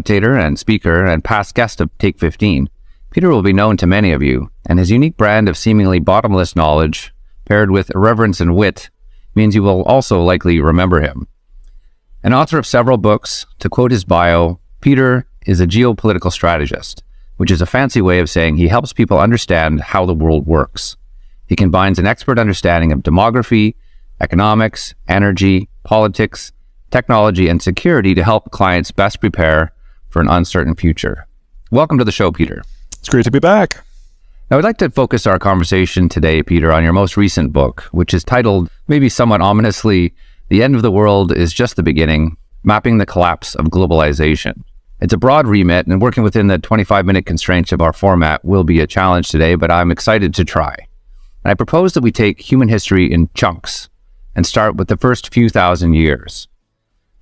Commentator and speaker and past guest of Take 15, Peter will be known to many of you, and his unique brand of seemingly bottomless knowledge, paired with irreverence and wit, means you will also likely remember him. An author of several books, to quote his bio, Peter is a geopolitical strategist, which is a fancy way of saying he helps people understand how the world works. He combines an expert understanding of demography, economics, energy, politics, technology, and security to help clients best prepare for an uncertain future. Welcome to the show, Peter. It's great to be back. Now, I'd like to focus our conversation today, Peter, on your most recent book, which is titled, maybe somewhat ominously, The End of the World is Just the Beginning, Mapping the Collapse of Globalization. It's a broad remit, and working within the 25-minute constraints of our format will be a challenge today, but I'm excited to try. And I propose that we take human history in chunks and start with the first few thousand years.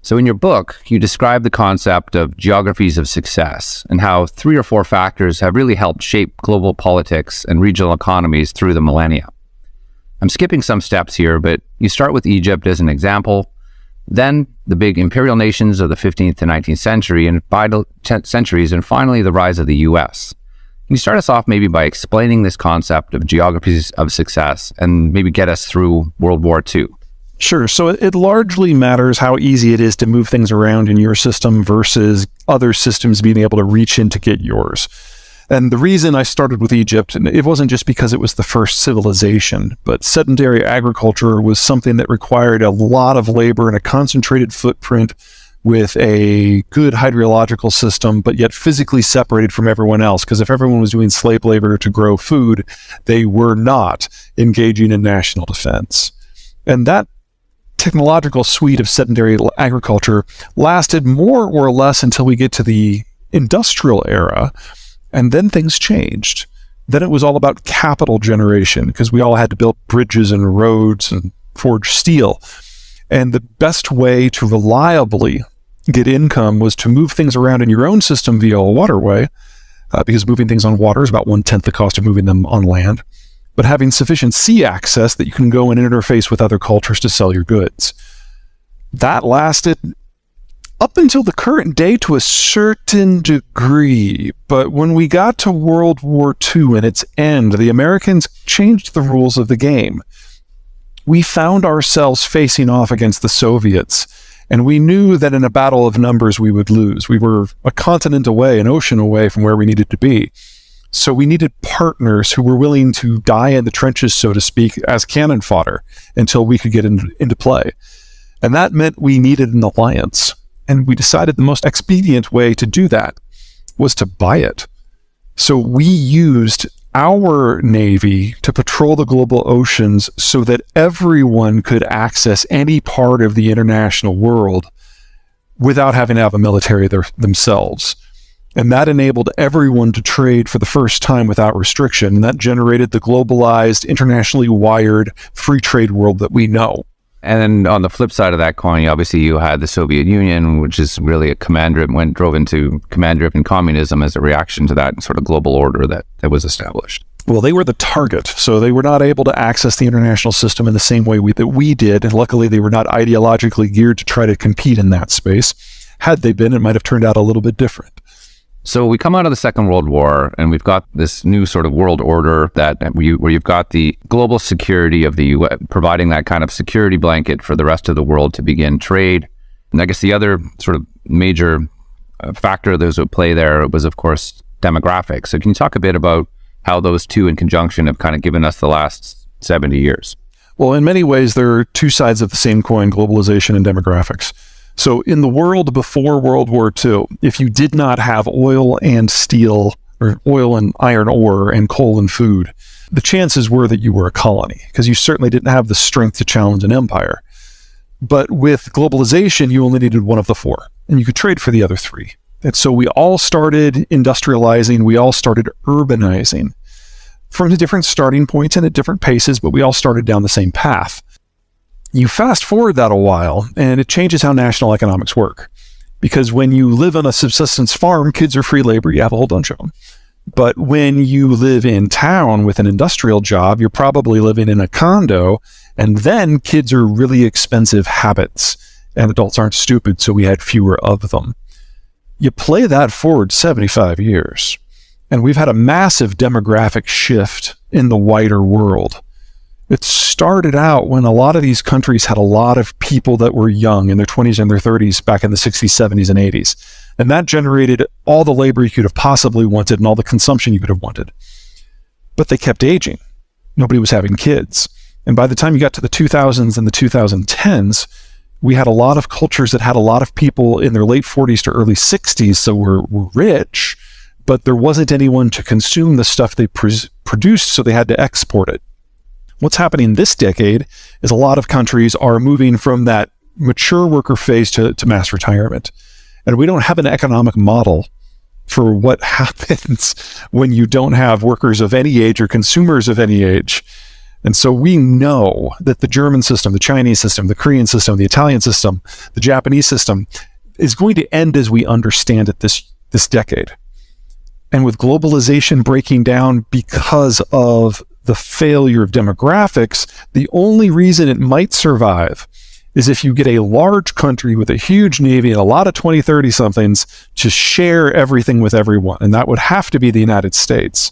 So in your book, you describe the concept of geographies of success and how 3 or 4 factors have really helped shape global politics and regional economies through the millennia. I'm skipping some steps here, but you start with Egypt as an example, then the big imperial nations of the 15th to 19th century and centuries, and finally the rise of the US. Can you start us off maybe by explaining this concept of geographies of success and maybe get us through World War II? Sure. So it largely matters how easy it is to move things around in your system versus other systems being able to reach in to get yours. And the reason I started with Egypt, and it wasn't just because it was the first civilization, but sedentary agriculture was something that required a lot of labor and a concentrated footprint with a good hydrological system, but yet physically separated from everyone else. Because if everyone was doing slave labor to grow food, they were not engaging in national defense. And that technological suite of sedentary agriculture lasted more or less until we get to the industrial era, and then things changed. Then it was all about capital generation, because we all had to build bridges and roads and forge steel. And the best way to reliably get income was to move things around in your own system via a waterway, because moving things on water is about 1/10 the cost of moving them on land, but having sufficient sea access that you can go and interface with other cultures to sell your goods. That lasted up until the current day to a certain degree, but when we got to World War II and its end, the Americans changed the rules of the game. We found ourselves facing off against the Soviets, and we knew that in a battle of numbers we would lose. We were a continent away, an ocean away from where we needed to be. So we needed partners who were willing to die in the trenches, so to speak, as cannon fodder until we could get into play. And that meant we needed an alliance. And we decided the most expedient way to do that was to buy it. So we used our Navy to patrol the global oceans so that everyone could access any part of the international world without having to have a military themselves. And that enabled everyone to trade for the first time without restriction. And that generated the globalized, internationally wired, free trade world that we know. And then on the flip side of that coin, obviously you had the Soviet Union, which is really a drove into command-driven communism as a reaction to that sort of global order that was established. Well, they were the target, so they were not able to access the international system in the same way that we did. And luckily, they were not ideologically geared to try to compete in that space. Had they been, it might have turned out a little bit different. So we come out of the Second World War, and we've got this new sort of world order where you've got the global security of the U.S., providing that kind of security blanket for the rest of the world to begin trade. And I guess the other sort of major factor that was at play there was, of course, demographics. So can you talk a bit about how those two in conjunction have kind of given us the last 70 years? Well, in many ways, there are two sides of the same coin, globalization and demographics. So in the world before World War II, if you did not have oil and steel, or oil and iron ore and coal and food, the chances were that you were a colony, because you certainly didn't have the strength to challenge an empire. But with globalization, you only needed one of the 4, and you could trade for the other 3. And so we all started industrializing, we all started urbanizing from different starting points and at different paces, but we all started down the same path. You fast forward that a while, and it changes how national economics work. Because when you live on a subsistence farm, kids are free labor, you have a whole bunch of them. But when you live in town with an industrial job, you're probably living in a condo, and then kids are really expensive habits, and adults aren't stupid, so we had fewer of them. You play that forward 75 years, and we've had a massive demographic shift in the wider world. It started out when a lot of these countries had a lot of people that were young in their 20s and their 30s back in the 60s, 70s, and 80s. And that generated all the labor you could have possibly wanted and all the consumption you could have wanted. But they kept aging. Nobody was having kids. And by the time you got to the 2000s and the 2010s, we had a lot of cultures that had a lot of people in their late 40s to early 60s, so were rich, but there wasn't anyone to consume the stuff they produced, so they had to export it. What's happening this decade is a lot of countries are moving from that mature worker phase to mass retirement. And we don't have an economic model for what happens when you don't have workers of any age or consumers of any age. And so we know that the German system, the Chinese system, the Korean system, the Italian system, the Japanese system is going to end as we understand it this decade. And with globalization breaking down because of the failure of demographics, the only reason it might survive is if you get a large country with a huge navy and a lot of 20, 30 somethings to share everything with everyone. And that would have to be the United States.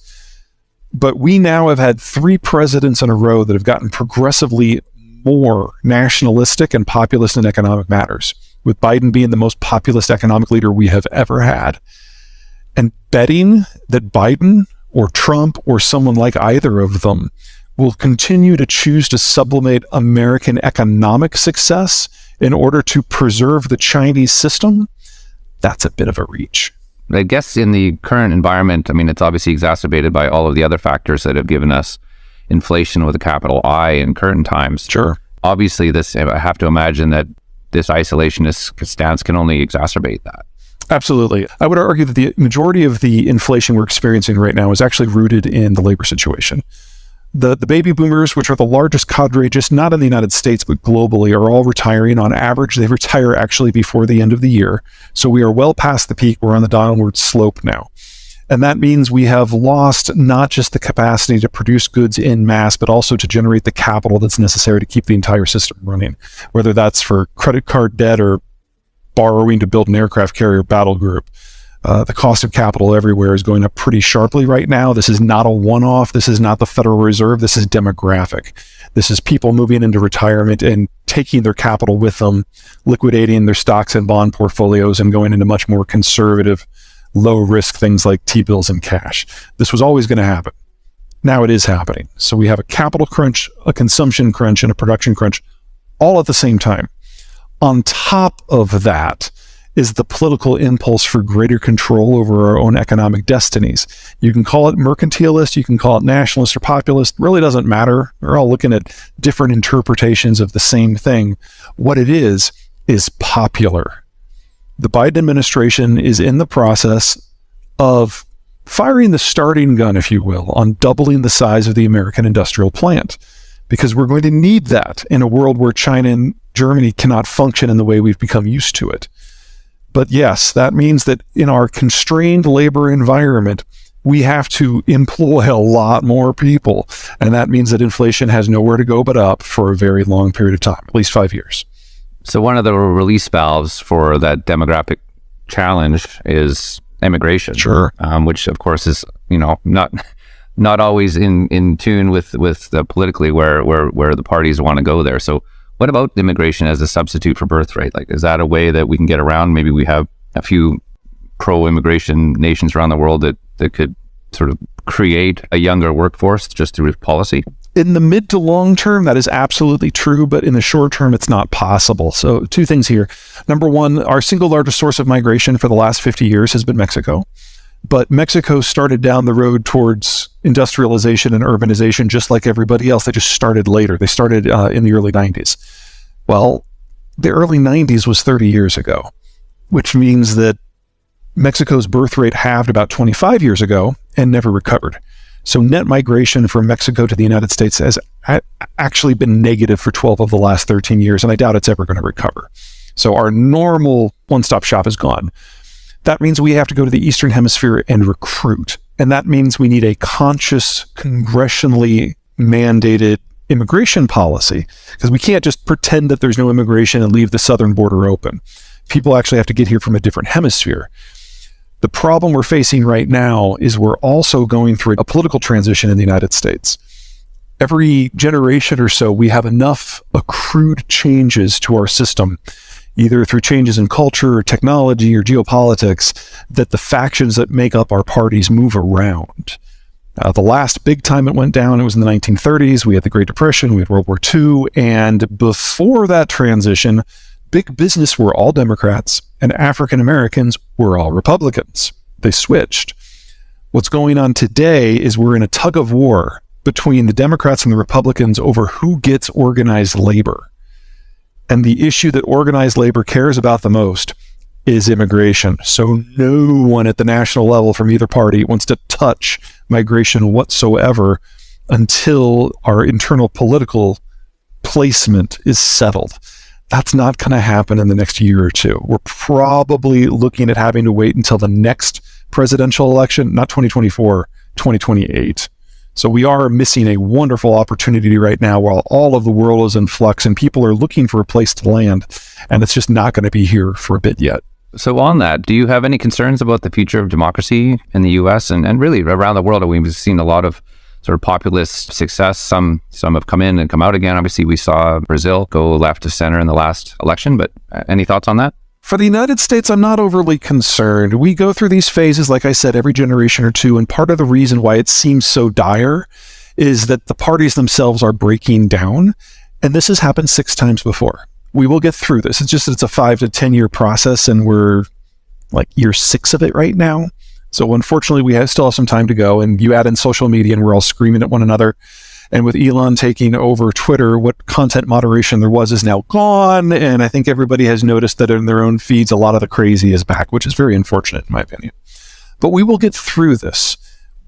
But we now have had 3 presidents in a row that have gotten progressively more nationalistic and populist in economic matters, with Biden being the most populist economic leader we have ever had. And betting that Biden or Trump or someone like either of them will continue to choose to sublimate American economic success in order to preserve the Chinese system, that's a bit of a reach. I guess in the current environment, I mean, it's obviously exacerbated by all of the other factors that have given us inflation with a capital I in current times. Sure. Obviously, I have to imagine that this isolationist stance can only exacerbate that. Absolutely. I would argue that the majority of the inflation we're experiencing right now is actually rooted in the labor situation. The baby boomers, which are the largest cadre, just not in the United States, but globally, are all retiring. On average, they retire actually before the end of the year. So we are well past the peak. We're on the downward slope now. And that means we have lost not just the capacity to produce goods in mass, but also to generate the capital that's necessary to keep the entire system running, whether that's for credit card debt or borrowing to build an aircraft carrier battle group. The cost of capital everywhere is going up pretty sharply right now. This is not a one-off. This is not the Federal Reserve. This is demographic. This is people moving into retirement and taking their capital with them, liquidating their stocks and bond portfolios and going into much more conservative, low-risk things like T-bills and cash. This was always going to happen. Now it is happening. So we have a capital crunch, a consumption crunch, and a production crunch all at the same time. On top of that is the political impulse for greater control over our own economic destinies. You can call it mercantilist, you can call it nationalist or populist, really doesn't matter. We're all looking at different interpretations of the same thing. What it is popular. The Biden administration is in the process of firing the starting gun, if you will, on doubling the size of the American industrial plant, because we're going to need that in a world where China and Germany cannot function in the way we've become used to it. But yes, that means that in our constrained labor environment, we have to employ a lot more people. And that means that inflation has nowhere to go but up for a very long period of time, at least 5 years. So one of the release valves for that demographic challenge is immigration. Sure. Which of course is, not always in tune with the politically where the parties want to go there. So what about immigration as a substitute for birthright? Like, is that a way that we can get around? Maybe we have a few pro-immigration nations around the world that could sort of create a younger workforce just through policy. In the mid to long term, that is absolutely true, but in the short term, it's not possible. So 2 things here. Number one, our single largest source of migration for the last 50 years has been Mexico. But Mexico started down the road towards industrialization and urbanization just like everybody else. They just started later. They started in the early 90s. Well, the early 90s was 30 years ago, which means that Mexico's birth rate halved about 25 years ago and never recovered. So net migration from Mexico to the United States has actually been negative for 12 of the last 13 years, and I doubt it's ever going to recover. So our normal one-stop shop is gone. That means we have to go to the Eastern Hemisphere and recruit. And that means we need a conscious, congressionally mandated immigration policy, because we can't just pretend that there's no immigration and leave the southern border open. People actually have to get here from a different hemisphere. The problem we're facing right now is we're also going through a political transition in the United States. Every generation or so, we have enough accrued changes to our system, either through changes in culture or technology or geopolitics, that the factions that make up our parties move around. The last big time it went down, it was in the 1930s. We had the Great Depression, we had World War II, and before that transition, big business were all Democrats and African Americans were all Republicans. They switched. What's going on today is we're in a tug of war between the Democrats and the Republicans over who gets organized labor. And the issue that organized labor cares about the most is immigration. So no one at the national level from either party wants to touch migration whatsoever until our internal political placement is settled. That's not going to happen in the next year or two. We're probably looking at having to wait until the next presidential election, not 2024, 2028. So we are missing a wonderful opportunity right now while all of the world is in flux and people are looking for a place to land, and it's just not going to be here for a bit yet. So on that, do you have any concerns about the future of democracy in the U.S. and really around the world? We've seen a lot of sort of populist success. Some have come in and come out again. Obviously, we saw Brazil go left to center in the last election, but any thoughts on that? For the United States, I'm not overly concerned. We go through these phases, like I said, every generation or two, and part of the reason why it seems so dire is that the parties themselves are breaking down, and this has happened 6 times before. We will get through this. It's just that it's a 5 to 10 year process, and we're like year 6 of it right now. So unfortunately, we still have some time to go, and you add in social media, and we're all screaming at one another. And with Elon taking over Twitter, what content moderation there was is now gone. And I think everybody has noticed that in their own feeds, a lot of the crazy is back, which is very unfortunate in my opinion. But we will get through this.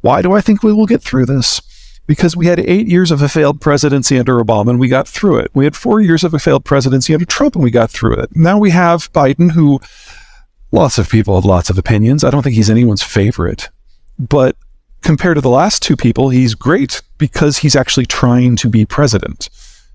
Why do I think we will get through this? Because we had 8 years of a failed presidency under Obama, and we got through it. We had 4 years of a failed presidency under Trump, and we got through it. Now we have Biden, who lots of people have lots of opinions. I don't think he's anyone's favorite. But compared to the last 2 people, he's great because he's actually trying to be president.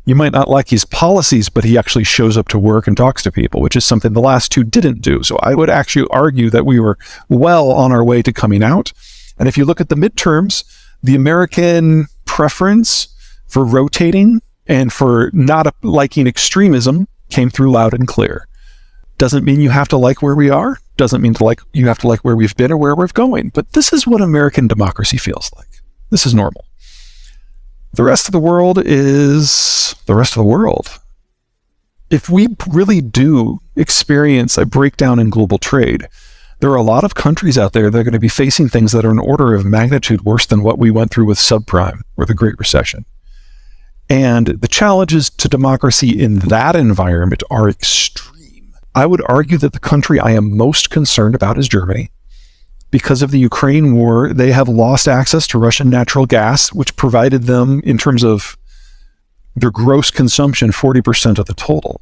You might not like his policies, but he actually shows up to work and talks to people, which is something the last 2 didn't do. So I would actually argue that we were well on our way to coming out. And if you look at the midterms, the American preference for rotating and for not liking extremism came through loud and clear. Doesn't mean you have to like where we are. Doesn't mean you have to like where we've been or where we're going. But this is what American democracy feels like. This is normal. The rest of the world is the rest of the world. If we really do experience a breakdown in global trade, there are a lot of countries out there that are going to be facing things that are an order of magnitude worse than what we went through with subprime or the Great Recession. And the challenges to democracy in that environment are extreme. I would argue that the country I am most concerned about is Germany. Because of the Ukraine war, they have lost access to Russian natural gas, which provided them, in terms of their gross consumption, 40% of the total.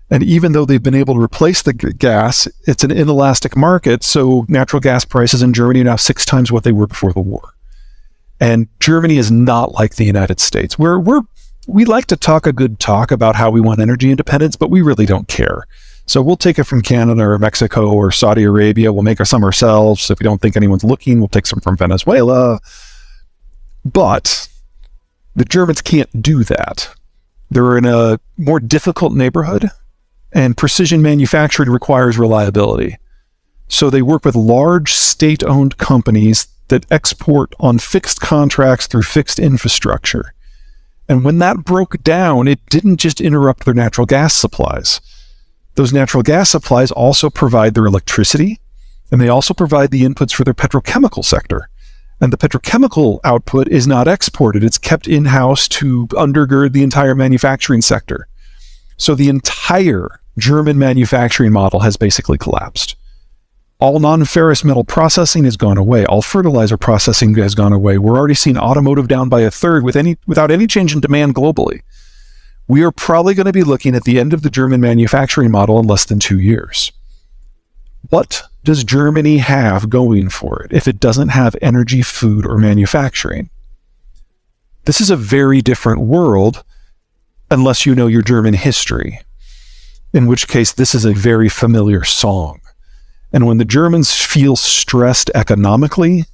And even though they've been able to replace the gas, it's an inelastic market, so natural gas prices in Germany are now 6 times what they were before the war. And Germany is not like the United States. We like to talk a good talk about how we want energy independence, but we really don't care. So we'll take it from Canada or Mexico or Saudi Arabia. We'll make some ourselves. If we don't think anyone's looking, we'll take some from Venezuela. But the Germans can't do that. They're in a more difficult neighborhood, and precision manufacturing requires reliability. So they work with large state-owned companies that export on fixed contracts through fixed infrastructure. And when that broke down, it didn't just interrupt their natural gas supplies. Those natural gas supplies also provide their electricity, and they also provide the inputs for their petrochemical sector. And the petrochemical output is not exported. It's kept in-house to undergird the entire manufacturing sector. So the entire German manufacturing model has basically collapsed. All non-ferrous metal processing has gone away. All fertilizer processing has gone away. We're already seeing automotive down by 1/3 without any change in demand globally. We are probably going to be looking at the end of the German manufacturing model in less than 2 years. What does Germany have going for it if it doesn't have energy, food, or manufacturing? This is a very different world unless you know your German history, in which case this is a very familiar song. And when the Germans feel stressed economically,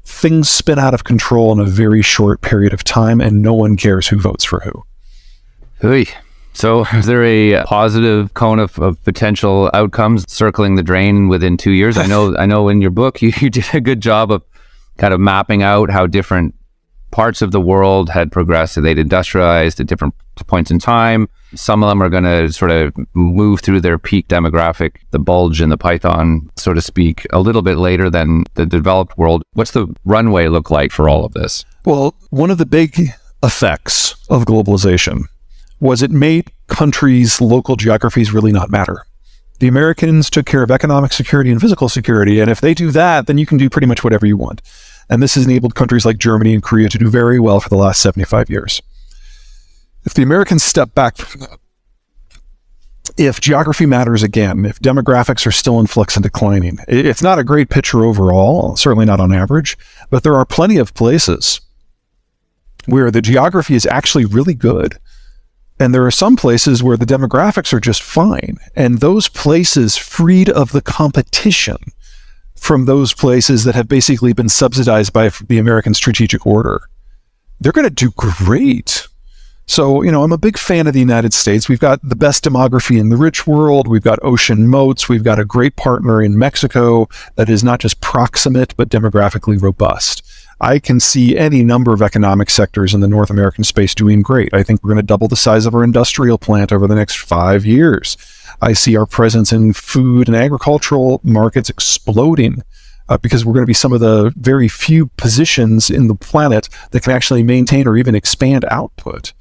things spin out of control in a very short period of time, and no one cares who votes for who. Hey. So is there a positive cone of potential outcomes circling the drain within 2 years? I know in your book, you did a good job of kind of mapping out how different parts of the world had progressed. They'd industrialized at different points in time. Some of them are going to sort of move through their peak demographic, the bulge in the python, so to speak, a little bit later than the developed world. What's the runway look like for all of this? Well, one of the big effects of globalization was it made countries' local geographies really not matter. The Americans took care of economic security and physical security, and if they do that, then you can do pretty much whatever you want. And this has enabled countries like Germany and Korea to do very well for the last 75 years. If the Americans step back from that, if geography matters again, if demographics are still in flux and declining, it's not a great picture overall, certainly not on average, but there are plenty of places where the geography is actually really good. And there are some places where the demographics are just fine. And those places, freed of the competition from those places that have basically been subsidized by the American strategic order, they're going to do great. So, I'm a big fan of the United States. We've got the best demography in the rich world. We've got ocean moats. We've got a great partner in Mexico that is not just proximate, but demographically robust. I can see any number of economic sectors in the North American space doing great. I think we're going to double the size of our industrial plant over the next 5 years. I see our presence in food and agricultural markets exploding because we're going to be some of the very few positions in the planet that can actually maintain or even expand output.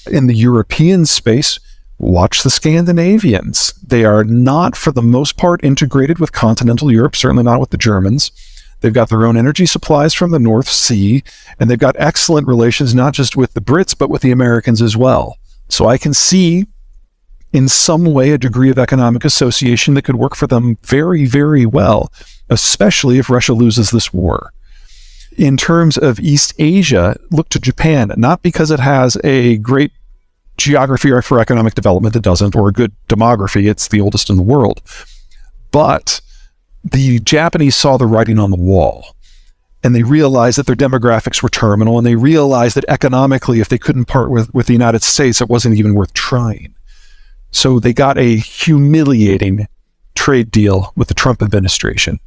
In the European space, watch the Scandinavians. They are not, for the most part, integrated with continental Europe, certainly not with the Germans. They've got their own energy supplies from the North Sea, and they've got excellent relations not just with the Brits, but with the Americans as well. So I can see in some way a degree of economic association that could work for them very, very well, especially if Russia loses this war. In terms of East Asia, look to Japan, not because it has a great geography for economic development, it doesn't, or a good demography, it's the oldest in the world, but the Japanese saw the writing on the wall, and they realized that their demographics were terminal, and they realized that economically, if they couldn't part with the United States, it wasn't even worth trying. So they got a humiliating trade deal with the Trump administration.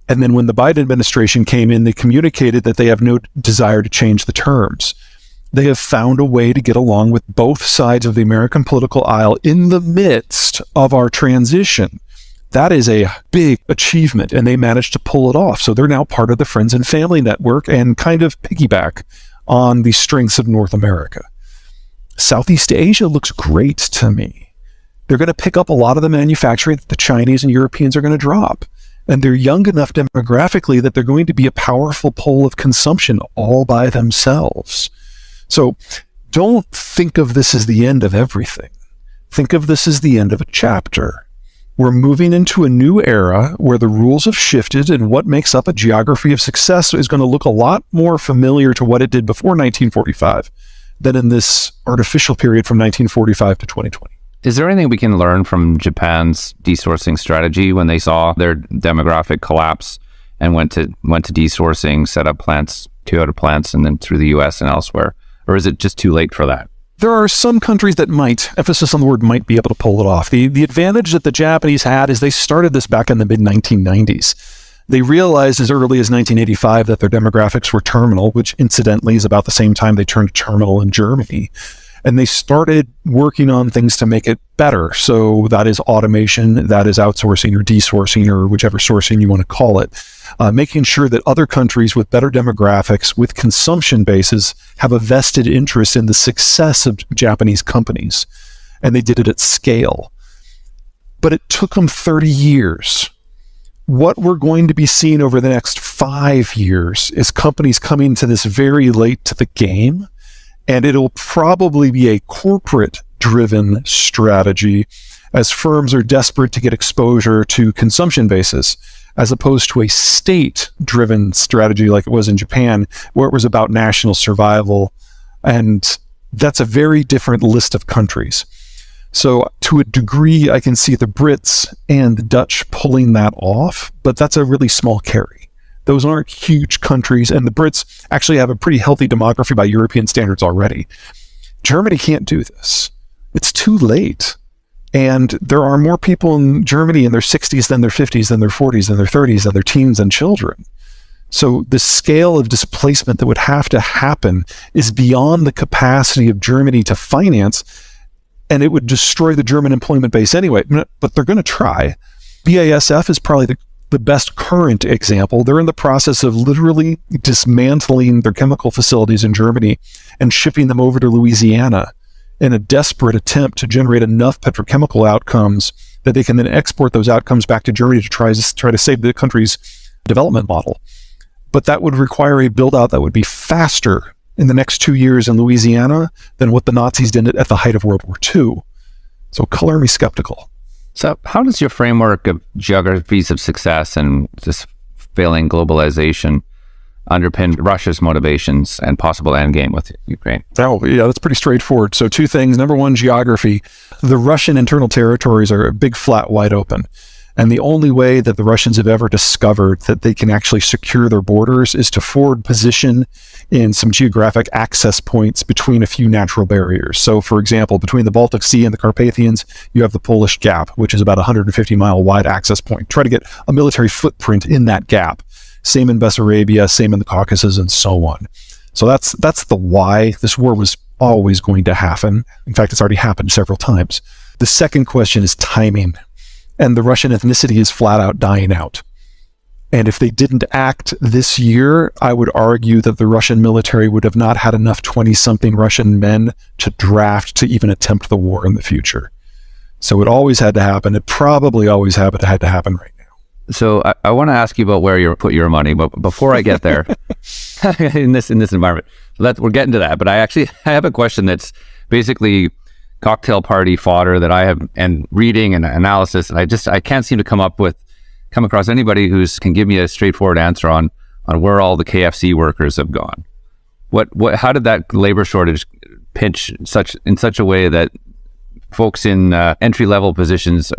And then when the Biden administration came in, they communicated that they have no desire to change the terms. They have found a way to get along with both sides of the American political aisle in the midst of our transition. That is a big achievement, and they managed to pull it off. So they're now part of the Friends and Family Network and kind of piggyback on the strengths of North America. Southeast Asia looks great to me. They're going to pick up a lot of the manufacturing that the Chinese and Europeans are going to drop. And they're young enough demographically that they're going to be a powerful pole of consumption all by themselves. So don't think of this as the end of everything. Think of this as the end of a chapter. We're moving into a new era where the rules have shifted, and what makes up a geography of success is going to look a lot more familiar to what it did before 1945 than in this artificial period from 1945 to 2020. Is there anything we can learn from Japan's desourcing strategy when they saw their demographic collapse and went to desourcing, set up plants, Toyota plants, and then through the US and elsewhere? Or is it just too late for that? There are some countries that might, emphasis on the word might, be able to pull it off. The advantage that the Japanese had is they started this back in the mid-1990s. They realized as early as 1985 that their demographics were terminal, which incidentally is about the same time they turned terminal in Germany. And they started working on things to make it better. So that is automation, that is outsourcing or desourcing or whichever sourcing you want to call it. Making sure that other countries with better demographics, with consumption bases, have a vested interest in the success of Japanese companies. And they did it at scale. But it took them 30 years. What we're going to be seeing over the next 5 years is companies coming to this very late to the game. And it'll probably be a corporate-driven strategy as firms are desperate to get exposure to consumption bases, as opposed to a state-driven strategy like it was in Japan, where it was about national survival. And that's a very different list of countries. So to a degree, I can see the Brits and the Dutch pulling that off, but that's a really small carry. Those aren't huge countries, and the Brits actually have a pretty healthy demography by European standards already. Germany can't do this. It's too late. And there are more people in Germany in their 60s than their 50s, than their 40s, than their 30s, than their teens and children. So the scale of displacement that would have to happen is beyond the capacity of Germany to finance, and it would destroy the German employment base anyway, but they're going to try. BASF is probably the best current example. They're in the process of literally dismantling their chemical facilities in Germany and shipping them over to Louisiana in a desperate attempt to generate enough petrochemical outcomes that they can then export those outcomes back to Germany to try to save the country's development model. But that would require a build-out that would be faster in the next 2 years in Louisiana than what the Nazis did at the height of World War II. So color me skeptical. So how does your framework of geographies of success and this failing globalization underpin Russia's motivations and possible endgame with Ukraine? Oh, yeah, that's pretty straightforward. So 2 things. Number 1, geography. The Russian internal territories are a big, flat, wide open. And the only way that the Russians have ever discovered that they can actually secure their borders is to forward position in some geographic access points between a few natural barriers. So, for example, between the Baltic Sea and the Carpathians, you have the Polish Gap, which is about a 150-mile wide access point. Try to get a military footprint in that gap. Same in Bessarabia, same in the Caucasus, and so on. So that's the why this war was always going to happen. In fact, it's already happened several times. The second question is timing. And the Russian ethnicity is flat out dying out. And if they didn't act this year, I would argue that the Russian military would have not had enough 20-something Russian men to draft to even attempt the war in the future. So it always had to happen. It probably always had to happen right now. So I want to ask you about where you put your money, but before I get there, in this environment, we're getting to that. But I have a question that's basically cocktail party fodder that I have, and reading and analysis, and I can't seem to come across anybody who can give me a straightforward answer on where all the KFC workers have gone. How did that labor shortage pinch in such a way that folks in entry-level positions,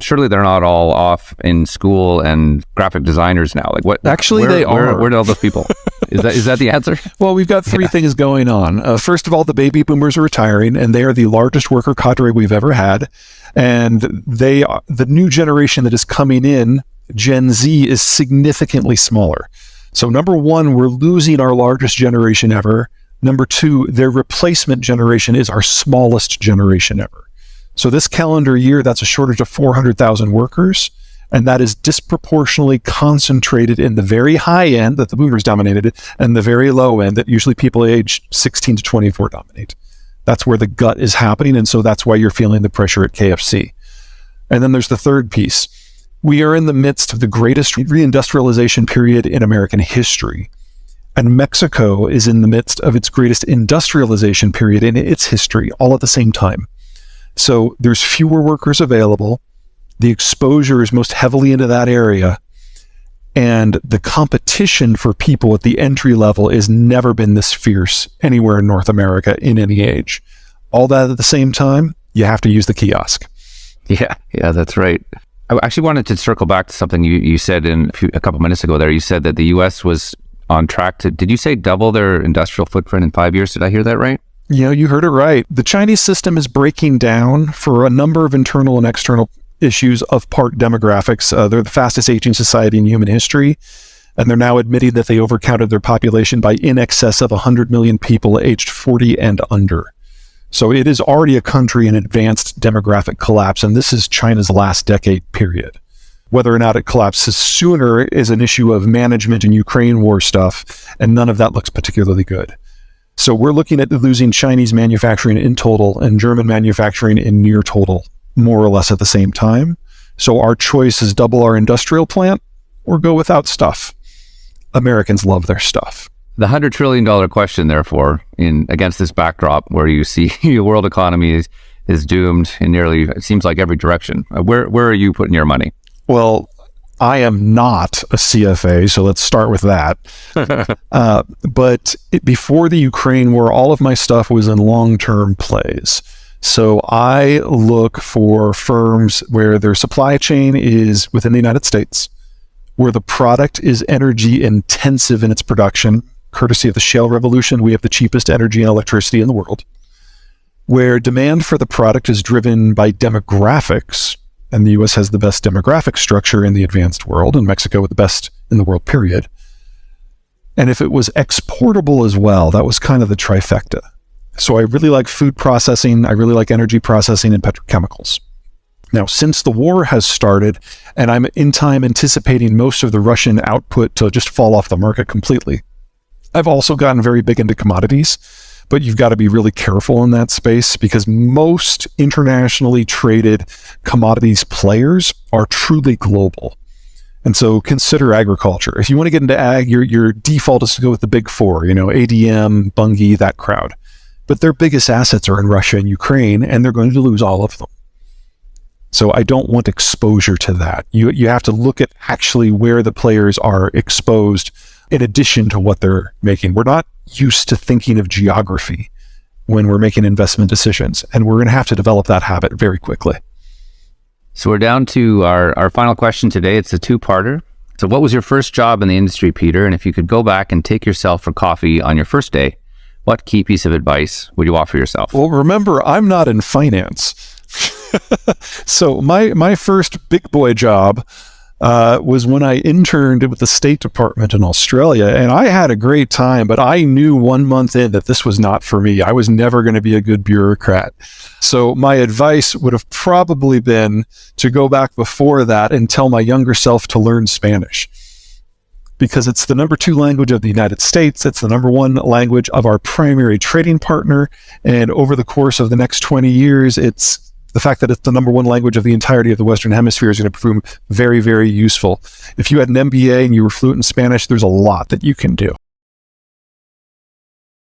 surely they're not all off in school and graphic designers now? Like what? Actually, they are. Where did all those people? Is that the answer? Well, we've got 3 things going on. First of all, the baby boomers are retiring, and they are the largest worker cadre we've ever had. And they are the new generation that is coming in. Gen Z is significantly smaller. So number 1, we're losing our largest generation ever. Number 2, their replacement generation is our smallest generation ever. So this calendar year, that's a shortage of 400,000 workers, and that is disproportionately concentrated in the very high end that the boomers dominated and the very low end that usually people aged 16 to 24 dominate. That's where the gut is happening, and so that's why you're feeling the pressure at KFC. And then there's the third piece. We are in the midst of the greatest reindustrialization period in American history, and Mexico is in the midst of its greatest industrialization period in its history, all at the same time. So there's fewer workers available. The exposure is most heavily into that area. And the competition for people at the entry level has never been this fierce anywhere in North America in any age. All that at the same time, you have to use the kiosk. Yeah, that's right. I actually wanted to circle back to something you said a couple minutes ago there. You said that the U.S. was on track to, did you say double their industrial footprint in 5 years? Did I hear that right? You heard it right. The Chinese system is breaking down for a number of internal and external issues of part demographics. They're the fastest aging society in human history, and they're now admitting that they overcounted their population by in excess of 100 million people aged 40 and under. So it is already a country in advanced demographic collapse, and this is China's last decade period. Whether or not it collapses sooner is an issue of management and Ukraine war stuff, and none of that looks particularly good. So we're looking at losing Chinese manufacturing in total and German manufacturing in near total, more or less at the same time. So our choice is double our industrial plant or go without stuff. Americans love their stuff. The $100 trillion question, therefore, against this backdrop where you see the world economy is doomed in nearly, it seems like, every direction. Where are you putting your money? Well, I am not a CFA, so let's start with that. But before the Ukraine war, all of my stuff was in long-term plays. So I look for firms where their supply chain is within the United States, where the product is energy intensive in its production. Courtesy of the shale revolution, we have the cheapest energy and electricity in the world, where demand for the product is driven by demographics, and the US has the best demographic structure in the advanced world, and Mexico with the best in the world, period. And if it was exportable as well, that was kind of the trifecta. So I really like food processing, I really like energy processing and petrochemicals. Now, since the war has started, and I'm in time anticipating most of the Russian output to just fall off the market completely, I've also gotten very big into commodities, but you've got to be really careful in that space because most internationally traded commodities players are truly global. And so consider agriculture. If you want to get into ag, your default is to go with the big four, ADM, Bunge, that crowd. But their biggest assets are in Russia and Ukraine, and they're going to lose all of them. So I don't want exposure to that. You have to look at actually where the players are exposed in addition to what they're making. We're not used to thinking of geography when we're making investment decisions, and we're going to have to develop that habit very quickly. So we're down to our final question today. It's a two-parter. So what was your first job in the industry, Peter? And if you could go back and take yourself for coffee on your first day, what key piece of advice would you offer yourself? Well, remember, I'm not in finance. So my first big boy job was when I interned with the State Department in Australia, and I had a great time, but I knew 1 month in that this was not for me. I was never going to be a good bureaucrat. So my advice would have probably been to go back before that and tell my younger self to learn Spanish, because it's the number 2 language of the United States. It's the number 1 language of our primary trading partner. And over the course of the next 20 years, it's the fact that it's the number 1 language of the entirety of the Western Hemisphere is going to prove very, very useful. If you had an MBA and you were fluent in Spanish, there's a lot that you can do.